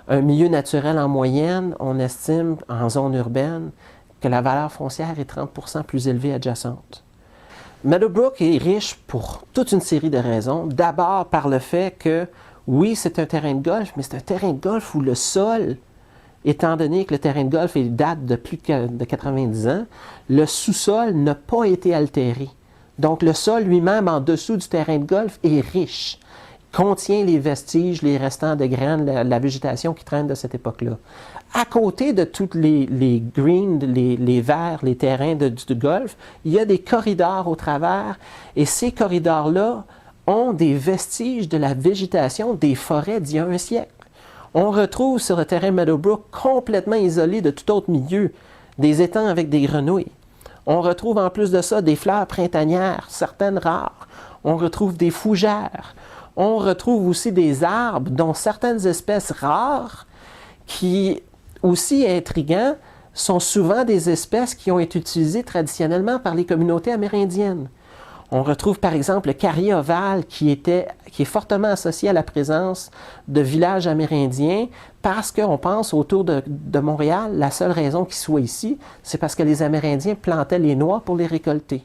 Un milieu naturel en moyenne, on estime en zone urbaine que la valeur foncière est 30% plus élevée adjacente. Meadowbrook est riche pour toute une série de raisons. D'abord par le fait que, oui, c'est un terrain de golf, mais c'est un terrain de golf où le sol, étant donné que le terrain de golf date de plus de 90 ans, le sous-sol n'a pas été altéré. Donc le sol lui-même en dessous du terrain de golf est riche, contient les vestiges, les restants de graines, la végétation qui traîne de cette époque-là. À côté de tous les greens, les verts, les terrains du golf, il y a des corridors au travers, et ces corridors-là ont des vestiges de la végétation des forêts d'il y a un siècle. On retrouve sur le terrain Meadowbrook complètement isolé de tout autre milieu, des étangs avec des grenouilles. On retrouve en plus de ça des fleurs printanières, certaines rares. On retrouve des fougères. On retrouve aussi des arbres, dont certaines espèces rares, qui, aussi intriguants, sont souvent des espèces qui ont été utilisées traditionnellement par les communautés amérindiennes. On retrouve par exemple le carrier ovale qui est fortement associé à la présence de villages amérindiens parce qu'on pense autour de Montréal, la seule raison qu'il soit ici, c'est parce que les Amérindiens plantaient les noix pour les récolter.